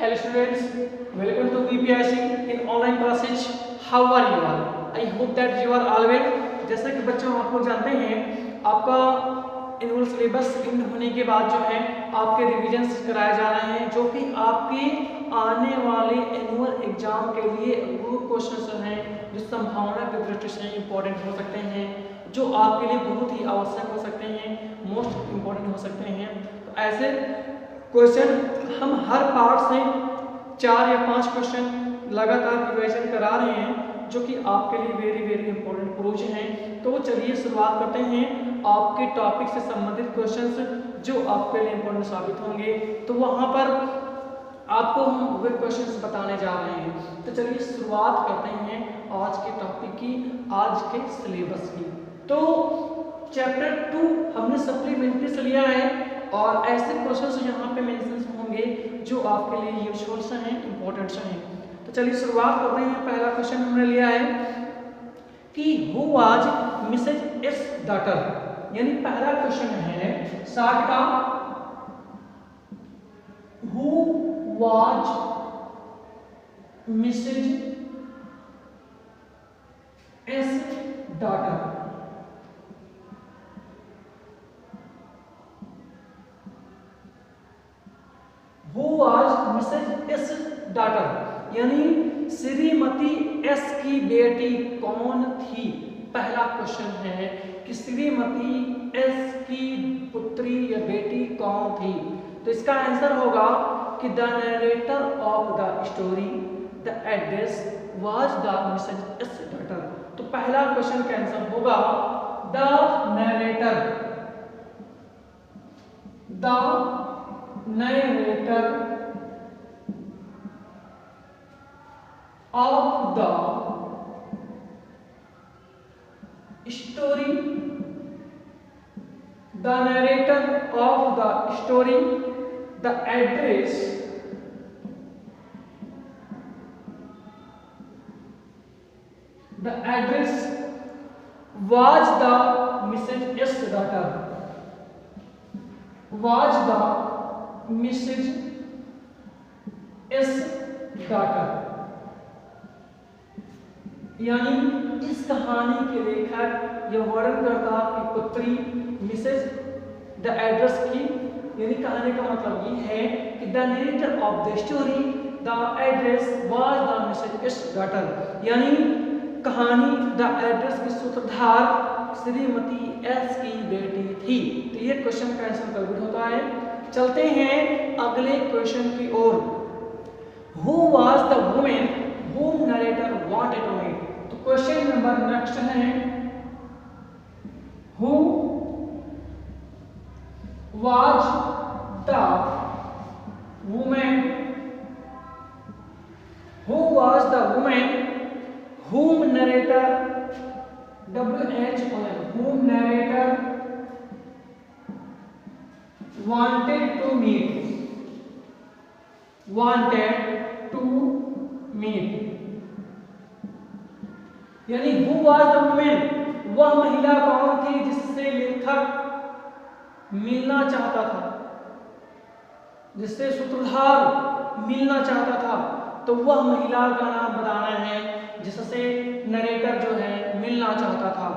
Hello students, welcome to BPIC in online classes. How are you all? I hope that you are all well. जैसा कि बच्चों आप लोग जानते हैं, आपका एनुअल सिलेबस एंड होने के बाद जो है आपके रिविजन्स कराए जा रहे हैं, जो कि आपके आने वाले एनुअल एग्जाम के लिए वो क्वेश्चंस हैं जो संभावना की दृष्टि से इम्पोर्टेंट हो सकते हैं, जो आपके लिए बहुत ही आवश्यक हो सकते हैं, मोस्ट इम्पोर्टेंट हो सकते हैं। तो ऐसे क्वेश्चन हम हर पार्ट से 4 या 5 क्वेश्चन लगातार रिवीजन करा रहे हैं, जो कि आपके लिए वेरी वेरी इंपॉर्टेंट प्रोज हैं। तो चलिए शुरुआत करते हैं आपके टॉपिक से संबंधित क्वेश्चंस जो आपके लिए इंपॉर्टेंट साबित होंगे। तो वहां पर आपको हम वे क्वेश्चंस बताने जा रहे हैं। तो चलिए शुरुआत करते हैं आज के टॉपिक की, आज के सिलेबस की। तो चैप्टर 2 हमने सप्लीमेंट्री से लिया है और ऐसे क्वेश्चंस यहाँ पे मेंशन होंगे जो आपके लिए यूजफुल से हैं, इंपॉर्टेंट से हैं। तो चलिए शुरुआत करते हैं। पहला क्वेश्चन हमने लिया है कि who was Mrs S daughter, यानी पहला क्वेश्चन है 60 का, who was Mrs S daughter. Who was Mrs. S daughter, यानी श्रीमती एस की बेटी कौन थी। पहला क्वेश्चन है कि श्रीमती एस की पुत्री या बेटी कौन थी। तो इसका आंसर होगा कि the narrator of the story the address was the Mrs S daughter. तो पहला क्वेश्चन का आंसर होगा the narrator of the story, the narrator of the story, the address was the Mrs. S daughter, was the Mrs. S daughter, यानी इस कहानी के लेखक यह वर्णन करता कि पुत्री मिसेज द एड्रेस की, यानी कहानी का मतलब ये है कि the narrator of the story the address was the Mrs S daughter, यानी कहानी द एड्रेस की सूत्रधार श्रीमती एस की बेटी थी। तो ये क्वेश्चन का आंसर कंप्लीट होता है। चलते हैं अगले क्वेश्चन की ओर। Who was the woman whom narrator wanted to meet। तो क्वेश्चन नंबर नेक्स्ट है, who was the woman whom narrator whom narrator wanted to meet, यानी हु वाज द वुमेन, वह महिला कौन थी जिससे लेखक मिलना चाहता था, जिससे सूत्रधार मिलना चाहता था। तो वह महिला का नाम बताना है जिससे नरेटर जो है मिलना चाहता था।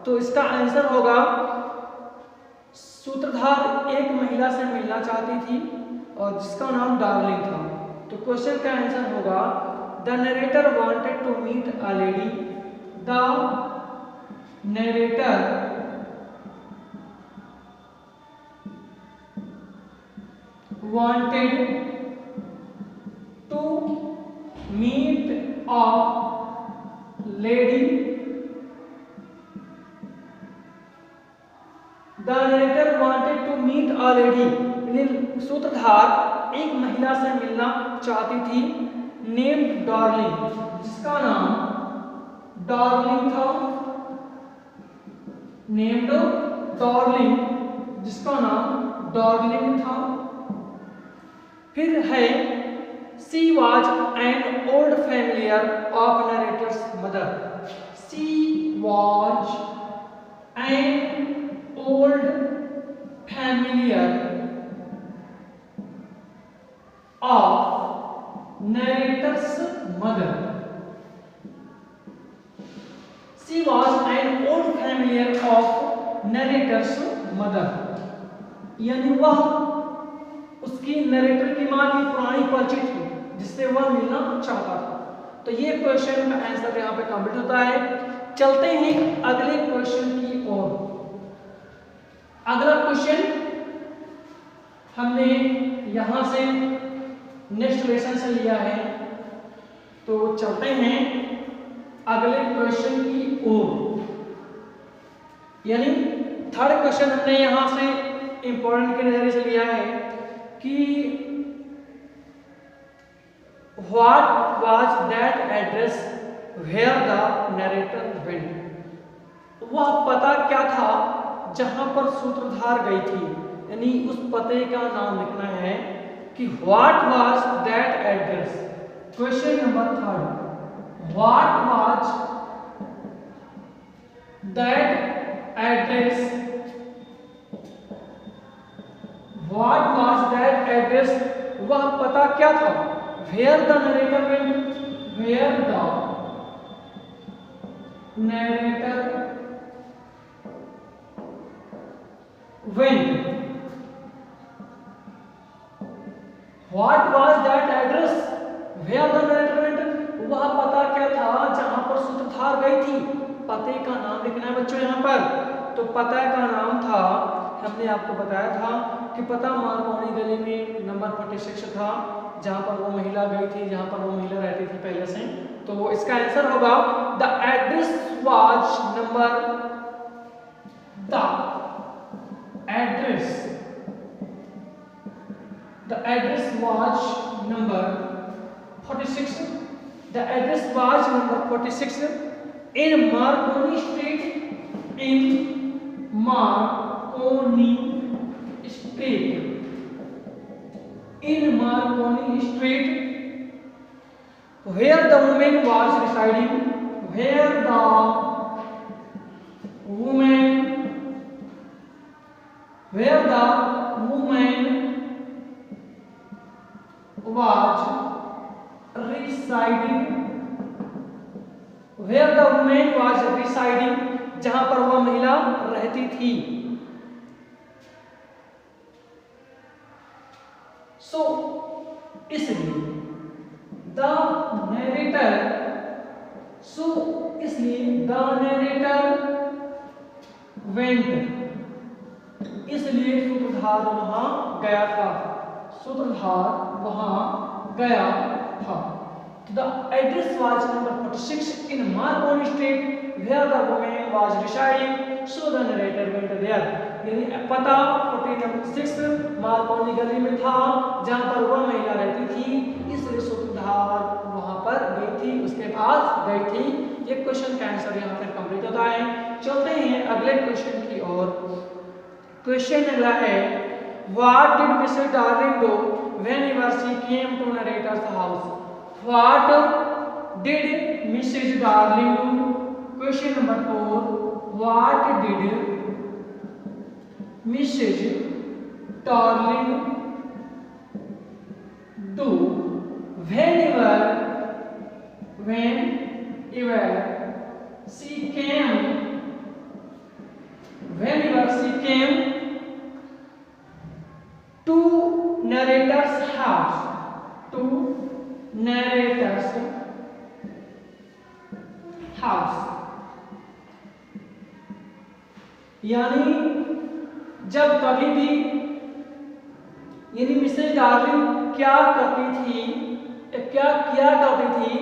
तो इसका आंसर होगा सूत्रधार एक महिला से मिलना चाहती थी और जिसका नाम डार्लिंग था। तो क्वेश्चन का आंसर होगा the narrator wanted to meet a lady, the narrator wanted to meet a lady, the narrator wanted to meet a lady, सूत्रधार एक महिला से मिलना चाहती थी नेम्ड डार्लिंग, जिसका नाम डार्लिंग था, नेम्ड डार्लिंग, जिसका नाम डार्लिंग था। फिर है she was an old familiar of narrator's mother, she was an old familiar of narrator's mother. She was an old familiar of narrator's mother. यानी वह उसकी नरेटर की मां की पुरानी परिचित थी जिससे वह मिलना चाहता था। तो ये क्वेश्चन का आंसर यहाँ पे कंप्लीट होता है। चलते हैं अगले क्वेश्चन की ओर। अगला क्वेश्चन हमने यहां से नेक्स्ट लेसन से लिया है, तो चलते हैं अगले क्वेश्चन की ओर। यानी थर्ड क्वेश्चन हमने यहां से इंपॉर्टेंट के नजरिए से लिया है कि What was that address where the narrator went? वह पता क्या था जहां पर सूत्रधार गई थी, यानी उस पते का नाम लिखना है कि What was that address? Question number third, What was that address? What was that address? वह पता क्या था? Where the narrator went? Where the narrator went? What was that address? Where the narrator went? वह पता क्या था जहां पर सूत्रधार गई थी। पते का नाम लिखना है बच्चों यहाँ पर। तो पता का नाम था, हमने आपको बताया था कि पता मारकोनी गली में नंबर 46 था, जहां पर वो महिला गई थी, जहां पर वो महिला रहती थी पहले से। तो इसका आंसर होगा the address was number, the address was number 46, the address was number 46 in Marconi Street, in Marconi Street, in Marconi Street, where the woman was residing, where the woman was residing, where the woman was residing, जहां पर वह महिला रहती थी। So, इसलिए the narrator, went, इसलिए सूत्रधार वहां गया था, सूत्रधार वहां गया था। The address was number 46 in Marconi Street, where the woman was residing, so the narrator went there. यानी पता 46 मार्कोनी गली में था जहां पर वह महिला रहती थी, इसलिए सूत्रधार वहां पर गई थी, उसके पास गई थी। ये क्वेश्चन का आंसर यहाँ पर कंप्लीट होता है। चलते हैं अगले क्वेश्चन की ओर। क्वेश्चन अगला है, What did Mrs. Darling do whenever she came to narrator's house? What did Mrs. Darling do? Question number 4. What did Mrs. Darling do whenever she came to narrator's house? यानी जब कभी भी, यानी Mrs darling क्या करती थी, क्या किया करती थी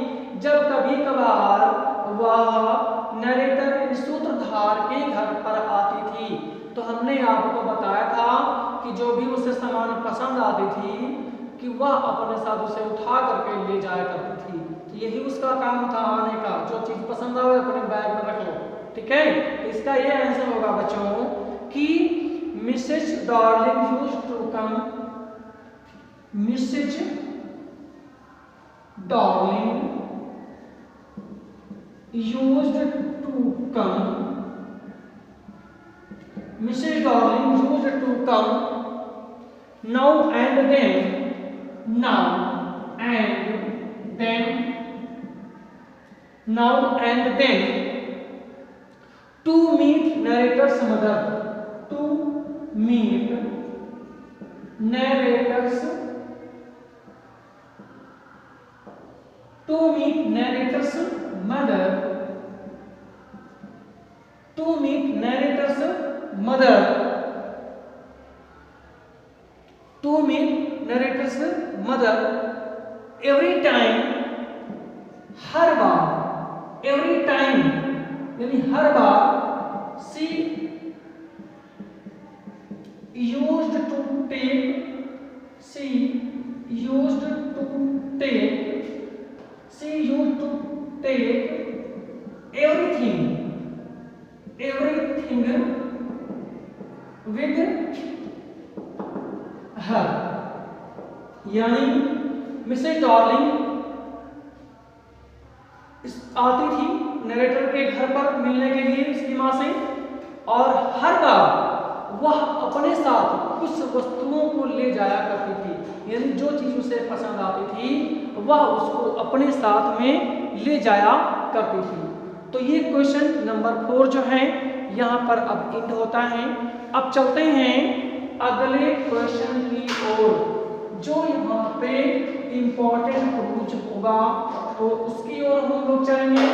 जब कभी कभार वह नरेटर सूत्रधार के घर पर आती थी। तो हमने आपको बताया था कि जो भी उसे सामान पसंद आती थी कि वह अपने साथ उसे उठा करके ले जाया करती थी। तो यही उसका काम था आने का, जो चीज पसंद आए अपने बैग में रख लो, ठीक है। इसका ये आंसर होगा बच्चों कि Mrs Darling used to come, Mrs Darling used to come, Mrs. Darling used to come now and then, now and then, now and then. To meet narrator's mother. To meet narrator's. To meet narrator's mother. To meet narrator's mother. To meet narrator's mother. Every time, her bar, every time यानी हर बार, she used to take, she used to take, she used to take everything with her. यानी Mrs darling आती थी narrator के घर पर मिलने के लिए उसकी माँ से, और हर बार वह अपने साथ कुछ वस्तुओं को ले जाया करती थी, यानी जो चीज उसे पसंद आती थी वह उसको अपने साथ में ले जाया करती थी। तो ये क्वेश्चन नंबर 4 जो है यहाँ पर अब एंड होता है। अब चलते हैं अगले क्वेश्चन की ओर, जो यहाँ पे इंपॉर्टेंट कुछ होगा, तो उसकी ओर हम लोग चलेंगे।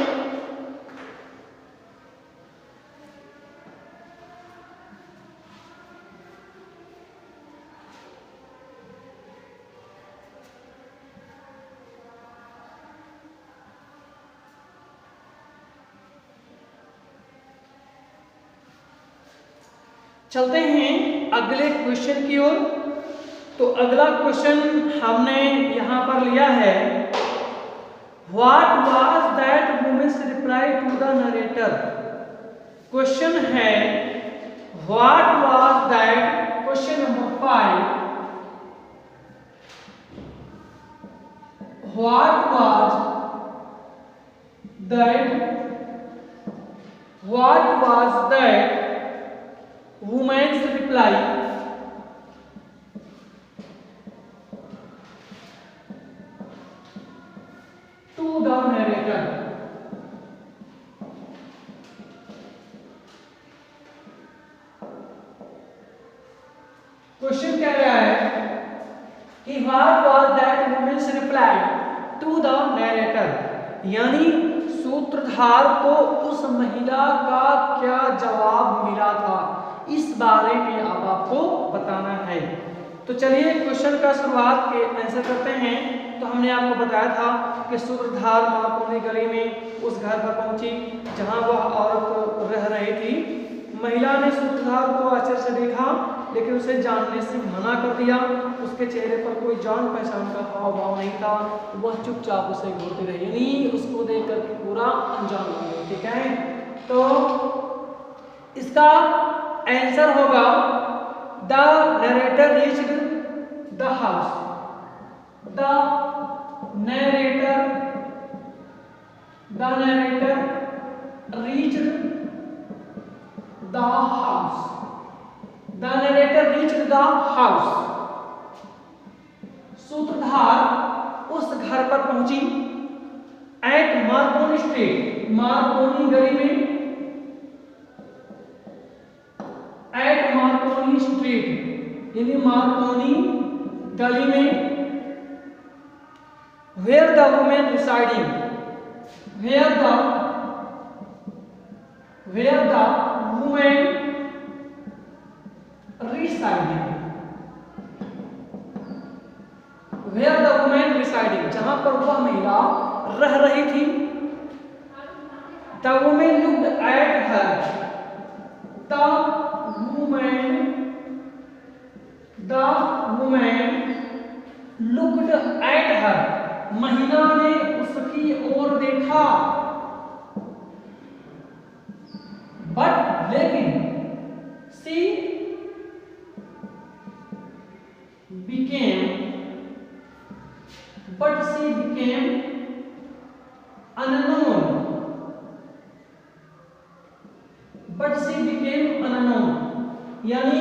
चलते हैं अगले क्वेश्चन की ओर। तो अगला क्वेश्चन हमने यहां पर लिया है, what was that woman's reply to the narrator. Question है what was that, question number 5, what was that women's reply to the narrator। Question कह रहा है कि what was that woman's reply to the narrator, यानी सूत्रधार को उस महिला का क्या जवाब मिला था, इस बारे में अब आपको बताना है। तो चलिए क्वेश्चन का शुरुआत के आंसर करते हैं। तो हमने आपको बताया था कि सूत्रधार मार्कोनी गली में उस घर पर पहुंची जहां वह औरत रह रही थी। महिला ने सूत्रधार को आश्चर्य से देखा, लेकिन उसे जानने से मना कर दिया। उसके चेहरे पर कोई जान पहचान का हाव भाव नहीं था, वह चुपचाप उसे घूरती रही, यानी उसको देख करके पूरा अनजान हो गई। ठीक है, तो इसका आंसर होगा the narrator reached the house. The narrator reached the house. The narrator reached the house. सूत्रधार उस घर पर पहुंची एट मार्कोनी स्ट्रीट, मार्कोनी गली में, एट मार्कोनी स्ट्रीट यानी मार्कोनी गली में, where the woman residing, where the woman residing, where the woman residing, जहां पर वह महिला रह रही थी। The woman looked at her, the woman looked at her, महिला ने उसकी ओर देखा। बट लेकिन शी became unknown, यानी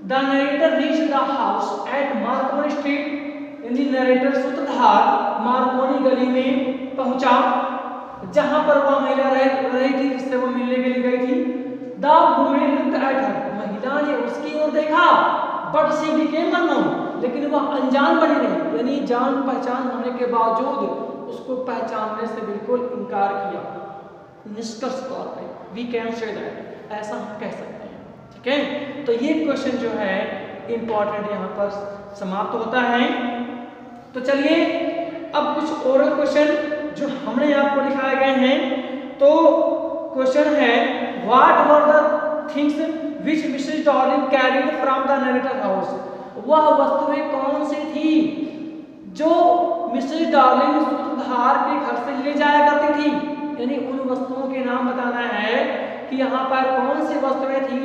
the narrator reached the house at Marconi Street in यानी नरेटर सूत्रधार मार्कोनी गली में पहुंचा, जहां पर वह महिला रह रही थी जिससे वो मिलने के लिए गई थी। The woman looked at her, महिला ने उसकी ओर देखा, बट शी बिकेम अननोन, लेकिन वह अनजान बनी नहीं, यानी जान पहचान होने के बावजूद उसको पहचानने से बिल्कुल इनकार किया। निष्कर्ष तौर पे वी कैन से दैट, ऐसा हम कह सकते हैं। ठीक है, तो ये क्वेश्चन जो है इंपॉर्टेंट यहाँ पर समाप्त होता है। तो चलिए अब कुछ ओरल क्वेश्चन जो हमने आपको दिखाए गए हैं। तो क्वेश्चन है what were the things which Mrs darling carried from the narrator house, वह वस्तुएं कौन सी थी जो मिसेस डार्लिंग सूत्रधार के घर से ले जाया करती थी, यानी उन वस्तुओं के नाम बताना है कि यहाँ पर कौन सी वस्तुएं थी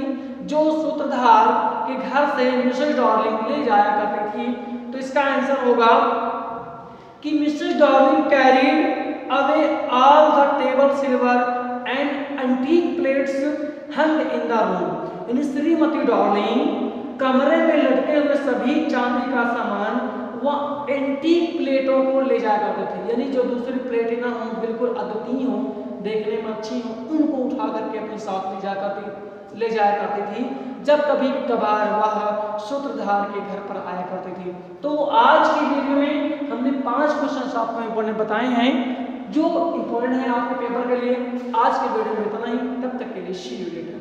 जो सूत्रधार के घर से मिसेस डार्लिंग ले जाया करती थी। तो इसका आंसर होगा कि Mrs darling carried away all the table silver and antique plates hung in the room, यानी श्रीमती डार्लिंग कमरे में लटके हुए सभी चांदी का सामान वह एंटीक प्लेटों को ले जाया करते थे, यानी जो दूसरी प्लेटें ना हो, बिल्कुल अद्वितीय हो, देखने में अच्छी हो, उनको उठा करके अपने साथ ले जाया करती थी जब कभी कभार वह सूत्रधार के घर पर आया करती थी। तो आज की वीडियो में हमने 5 क्वेश्चन आपको इम्पोर्टेंट बताए हैं जो इम्पोर्टेंट है आपके पेपर के लिए। आज के वीडियो में इतना ही, तब तक के लिए सी यू लेटर।